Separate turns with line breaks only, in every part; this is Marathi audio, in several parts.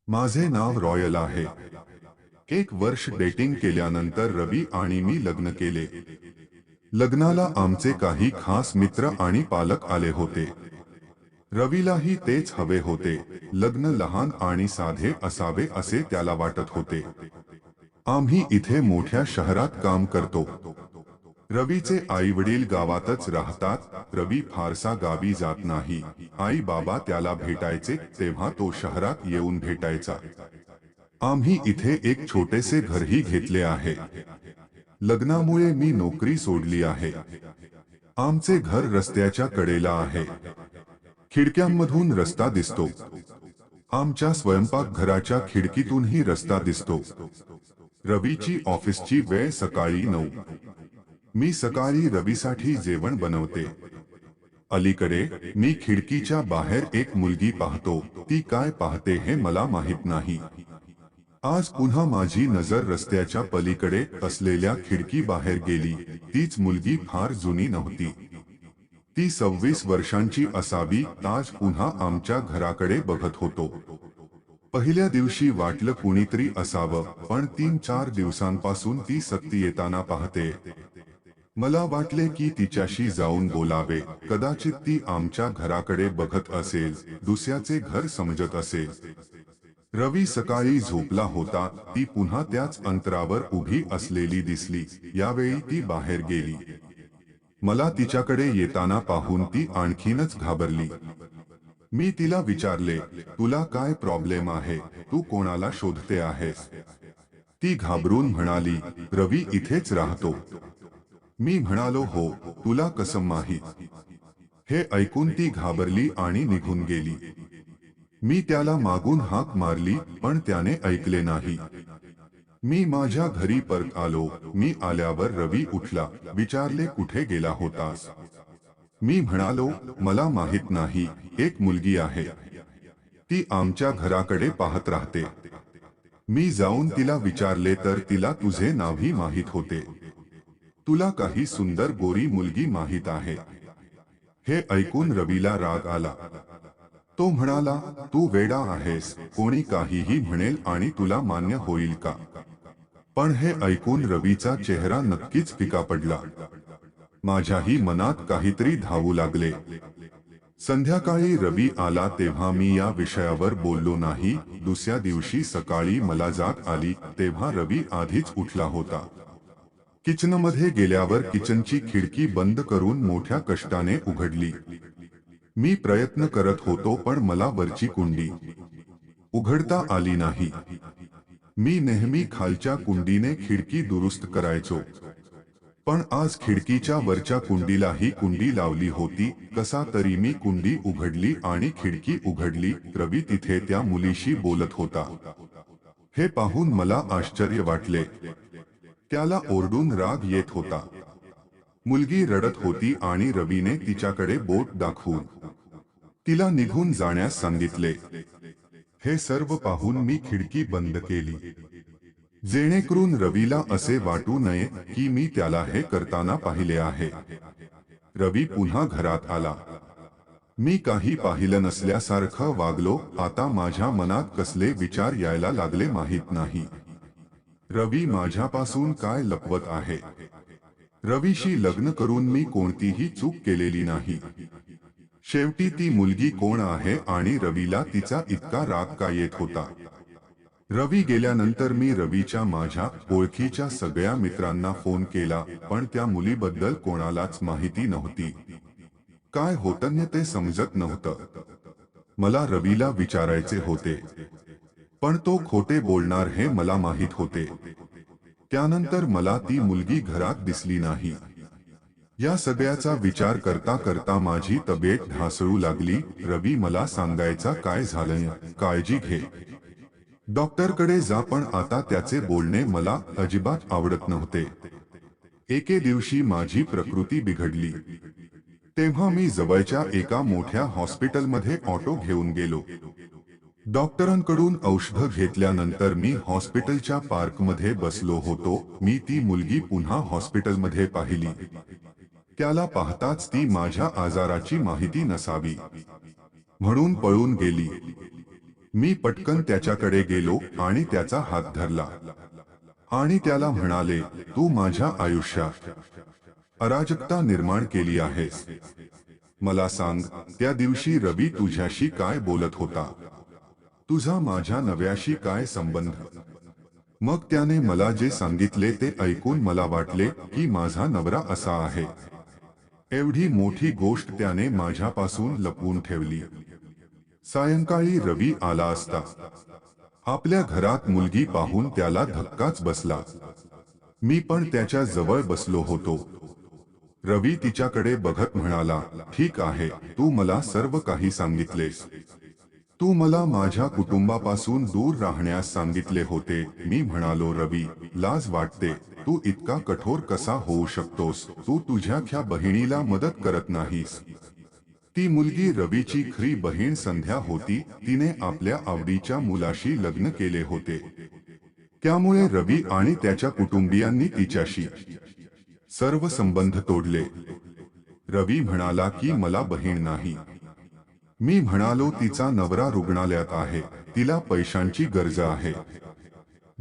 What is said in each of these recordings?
माझे नाव रॉयल आहे। 1 वर्ष डेटिंग केल्यानंतर रवी आणि मी लग्न केले। लग्नाला आमचे काही खास मित्र आणि पालक आले होते। रवीलाही तेच हवे होते। लग्न लहान आणि साधे असावे असे त्याला वाटत होते। आम्ही इथे मोठ्या शहरात काम करतो। रवीचे आई-वडील गावातच राहतात। रवी फारसा गावी जात नाही। आई बाबा त्याला भेटायचे तेव्हा तो शहरात येऊन भेटायचा। आम्ही इथे एक छोटेसे घरही घेतले आहे। लग्नामुळे मी नोकरी सोडली आहे। आमचे घर रस्त्याच्या कडेला आहे। खिडक्यांमधून रस्ता दिसतो। आमच्या स्वयंपाकघराच्या खिडकीतूनही रस्ता दिसतो। रवीची ऑफिसची वेळ सकाळी 9। मी सकाळी रवीसाठी जेवण बनवते। अलीकडे मी खिडकीच्या बाहेर एक मुलगी पाहतो। ती काय पाहते हे मला माहित नाही। आज पुन्हा माझी नजर रस्त्याच्या पलीकडे असलेल्या खिडकी बाहेर गेली। तीच मुलगी फार जुनी नव्हती। ती 26 वर्षांची असावी। आज पुन्हा आमच्या घराकडे बघत होतो। पहिल्या दिवशी वाटलं कुणीतरी असावं, पण 3-4 दिवसांपासून ती सतत येताना पाहते। मला वाटले की तिच्याशी जाऊन बोलावे। कदाचित ती आमच्या घराकडे बघत असेल, दुसऱ्याचे घर समजत असेल। रवी सकाळी झोपला होता। ती पुन्हा त्याच अंतरावर उभी असलेली दिसली। यावेळी ती बाहेर गेली। मला तिच्याकडे येताना पाहून ती आणखीनच घाबरली। मी तिला विचारले, तुला काय प्रॉब्लेम आहे? तू कोणाला शोधते आहेस? ती घाबरून म्हणाली, रवी इथेच राहतो। मी म्हणालो, हो, तुला कसं माहित? हे ऐकून ती घाबरली आणि निघून गेली। मी त्याला मागून हाक मारली, पण त्याने ऐकले नाही। मी माझ्या घरी परत आलो। मी आल्यावर रवी उठला। विचारले, कुठे गेला होतास? मी म्हणालो, मला माहित नाही, एक मुलगी आहे। ती आमच्या घराकडे पाहत राहते। मी जाऊन तिला विचारले तर तिला तुझे नावही माहित होते। तुला काही सुंदर गोरी मुलगी माहित आहे? हे ऐकून रवीला राग आला। तो म्हणाला, तू वेडा आहेस, कोणी काहीही म्हणेल आणि तुला मान्य होईल का? पण हे ऐकून रवीचा चेहरा नक्कीच फिका पडला। माझ्याही मनात काहीतरी धावू लागले। संध्याकाळी रवी आला तेव्हा मी या विषयावर बोललो नाही। दुसऱ्या दिवशी सकाळी मला जाग आली तेव्हा रवी आधीच उठला होता। किचनमध्ये गेल्यावर किचनची खिडकी बंद करून मोठ्या कष्टाने उघडली। मी प्रयत्न करत होतो पण मला वरची कुंडी उघडता आली नाही। मी नेहमी खालच्या कुंडीने खिडकी दुरुस्त करायचो, पण आज खिडकीच्या वरच्या कुंडीलाही कुंडी लावली होती। कसा तरी मी कुंडी उघडली आणि खिडकी उघडली। रवी तिथे त्या मुलीशी बोलत होता। हे पाहून मला आश्चर्य वाटले। त्याला ओरडून राग येत होता। मुलगी रडत होती आणि रवीने तिच्याकडे बोट दाखवून तिला निघून जाण्यास सांगितले। हे सर्व पाहून मी खिडकी बंद केली, जेणेकरून रवीला असे वाटू नये की मी त्याला हे करताना पाहिले आहे। रवी पुन्हा घरात आला। मी काही पाहिलं नसल्यासारखं वागलो। आता माझ्या मनात कसले विचार यायला लागले माहित नाही। रवी माझ्यापासून काय लपवत आहे? रवीशी लग्न करून मी कोणतीही चूक केलेली नाही। शेवटी ती मुलगी कोण आहे आणि रवीला तिचा इतका राग का येत होता? रवी गेल्यानंतर मी रवीच्या माझ्या ओळखीच्या सगळ्या मित्रांना फोन केला, पण त्या मुलीबद्दल कोणालाच माहिती नव्हती। काय होतं ते समजत नव्हतं। मला रवीला विचारायचे होते, पण तो खोटे बोलणार हे मला माहित होते। त्यानंतर मला ती मुलगी घरात दिसली नाही। या सगळ्याचा विचार करता करता माझी तब्येत ढासळू लागली। रवी मला सांगायचा, काय झालं? काळजी घे, डॉक्टरकडे जा, पण आता त्याचे बोलणे मला अजिबात आवडत नव्हते। एके दिवशी माझी प्रकृती बिघडली। तेव्हा मी जवळच्या एका मोठ्या हॉस्पिटलमध्ये ऑटो घेऊन गेलो। डॉक्टरांकडून औषध घेतल्यानंतर मी हॉस्पिटलच्या पार्कमध्ये बसलो होतो। मी ती मुलगी पुन्हा हॉस्पिटलमध्ये पाहिली। त्याला पाहताच ती माझ्या आजाराची माहिती नसावी म्हणून पळून गेली। मी पटकन त्याच्याकडे गेलो आणि त्याचा हात धरला आणि त्याला म्हणाले, तू माझ्या आयुष्यात अराजकता निर्माण केली आहेस. मला सांग, त्या दिवशी रवी तुझ्याशी काय बोलत होता? तुझा माझ्या नव्याशी काय संबंध? मग त्याने मला जे सांगितले ते ऐकून मला वाटले की माझा नवरा असा आहे. एवढी मोठी गोष्ट त्याने माझ्यापासून लपवून ठेवली. सायंकाळी रवी आला असता. आपल्या घरात मुलगी पाहून त्याला धक्काच बसला. मी पण त्याच्या जवळ बसलो होतो. रवी तिच्याकडे बघत म्हणाला, ठीक आहे, तू मला सर्व काही सांगितलेस. तू मला माझ्या कुटुंबापासून दूर राहण्यास सांगितले होते. मी म्हणालो, रवी, लाज वाटते. तू इतका कठोर कसा होऊ शकतोस? तू तुझ्या बहिणीला मदत करत नाहीस. ती मुलगी रवीची खरी बहीण संध्या होती. तिने आपल्या आवडीच्या मुलाशी लग्न केले होते. त्यामुळे रवी आणि त्याच्या कुटुंबियांनी तिच्याशी सर्व संबंध तोडले. रवी म्हणाला की मला बहीण नाही. मी म्हणालो, तिचा नवरा रुग्णालयात आहे. तिला पैशांची गरज आहे.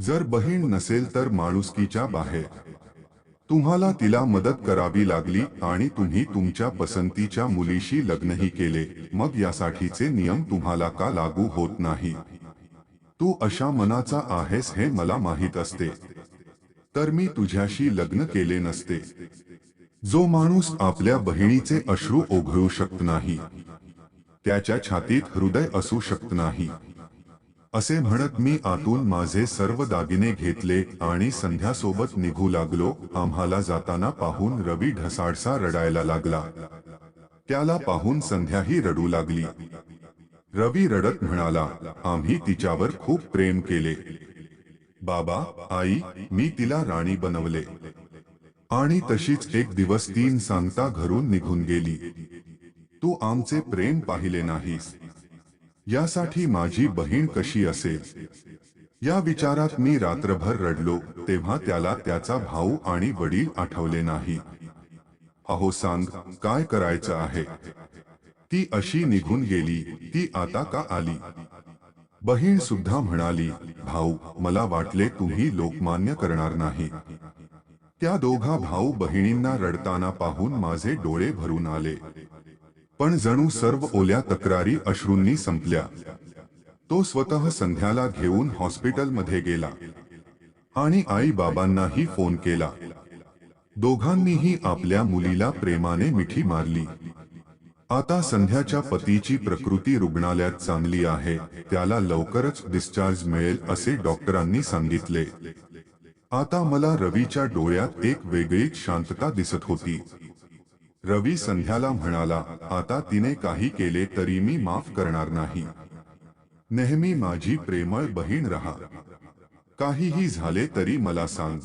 जर बहीण नसेल तर माणुसकीच्या बाहेर. तुम्हाला तिला मदत करावी लागली आणि तुम्ही तुमच्या पसंतीच्या मुलीशी लग्नही केले. मग यासाठीचे नियम तुम्हाला का लागू होत नाही? तू अशा मनाचा आहेस हे मला माहीत असते, तर मी तुझ्याशी लग्न केले नसते. जो माणूस आपल्या बहिणीचे अश्रू ओघळू शकत नाही, त्याच्या छातीत हृदय असू शकत नाही. असे म्हणत मी आतून माझे सर्व दागिने घेतले आणि संध्यासोबत निघू लागलो. आम्हाला जाताना पाहून रवी ढसाळसा रडायला लागला. त्याला पाहून संध्याही रडू लागली. रवी रडत म्हणाला, आम्ही तिच्यावर खूप प्रेम केले. बाबा, आई, मी तिला राणी बनवले. आणि तशीच एक दिवस ती सांगता घरून निघून गेली. तू आमचे प्रेम पाहिले नाहीस. यासाठी माझी बहीण कशी असेल? या विचारात मी रात्रभर रडलो. तेव्हा त्याला त्याचा भाऊ आणि वडील आठवले नाही. अहो सांग, काय करायचं आहे? ती अशी निघून गेली, ती आता का आली? बहीण सुद्धा म्हणाली, भाऊ, मला वाटले तुम्ही लोकमान्य करणार नाही. त्या दोघा भाऊ बहिणींना रडताना पाहून माझे डोळे भरून आले. पण जणू सर्व ओल्या तक्रारी अश्रूंनी संपल्या. तो स्वतः संध्याला घेऊन हॉस्पिटलमध्ये गेला आणि आई बाबांनाही फोन केला. दोघांनीही आपल्या मुलीला प्रेमाने मिठी मारली. आता संध्याच्या पतीची प्रकृती रुग्णालयात चांगली आहे. त्याला लवकरच डिस्चार्ज मिळेल असे डॉक्टरांनी सांगितले. आता मला रवीच्या डोळ्यात एक वेगळीच शांतता दिसत होती. रवी संध्याला म्हणाला, आता तिने काही केले तरी मी माफ करणार नाही. नेहमी माझी प्रेमळ बहीण रहा. काहीही झाले तरी मला सांग.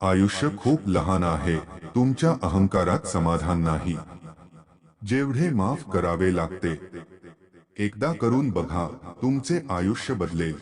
आयुष्य खूप लहान आहे. तुमच्या अहंकारात समाधान नाही. जेवढे माफ करावे लागते, एकदा करून बघा, तुमचे आयुष्य बदलेल.